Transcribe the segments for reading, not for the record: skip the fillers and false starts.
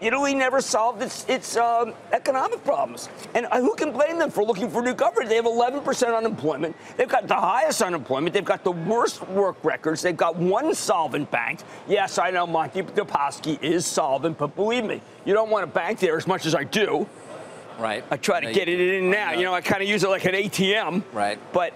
Italy never solved its economic problems. And who can blame them for looking for new government? They have 11% unemployment. They've got the highest unemployment. They've got the worst work records. They've got one solvent bank. Yes, I know Monty Paschi is solvent, but believe me, you don't want a bank there as much as I do. Right. I try to get it in now. You know, I kind of use it like an ATM. Right. But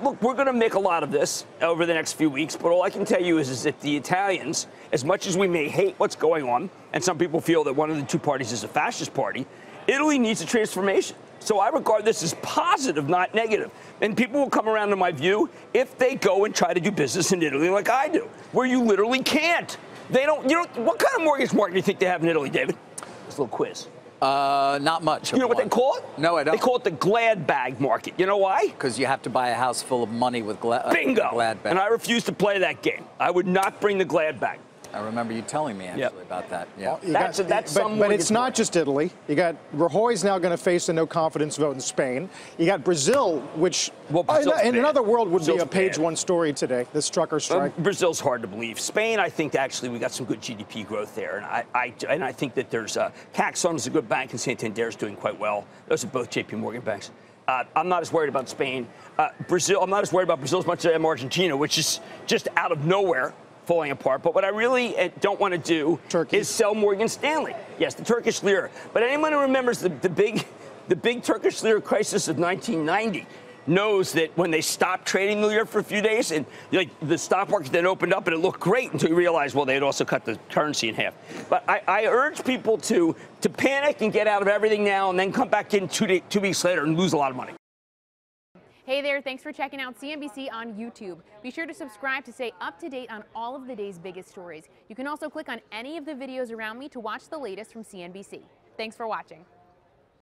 look, we're going to make a lot of this over the next few weeks. But all I can tell you is that the Italians, as much as we may hate what's going on, and some people feel that one of the two parties is a fascist party, Italy needs a transformation. So I regard this as positive, not negative. And people will come around to my view if they go and try to do business in Italy like I do, where you literally can't. They don't. You know, what kind of mortgage market do you think they have in Italy, David? This little quiz. Not much. You know what they call it? No, I don't. They call it the glad bag market. You know why? Because you have to buy a house full of money with Bingo. glad bag. And I refuse to play that game. I would not bring the glad bag. I remember you telling me actually about that. Yeah. Well, but it's not just Italy. You got Rajoy's now going to face a no confidence vote in Spain. You got Brazil, which in another world would be a page one story today. This trucker strike. Brazil's hard to believe. Spain, I think actually we got some good GDP growth there, and I think that there's Caxon is a good bank, and Santander is doing quite well. Those are both J.P. Morgan banks. I'm not as worried about Spain. Brazil, I'm not as worried about Brazil as much as I am Argentina, which is just out of nowhere falling apart. But what I really don't want to do is sell Morgan Stanley. Yes, the Turkish lira. But anyone who remembers the big Turkish lira crisis of 1990 knows that when they stopped trading the lira for a few days, and the stock market then opened up and it looked great until you realized, well, they had also cut the currency in half. But I urge people to panic and get out of everything now and then come back in 2 weeks later and lose a lot of money. Hey there, thanks for checking out CNBC on YouTube. Be sure to subscribe to stay up to date on all of the day's biggest stories. You can also click on any of the videos around me to watch the latest from CNBC. Thanks for watching.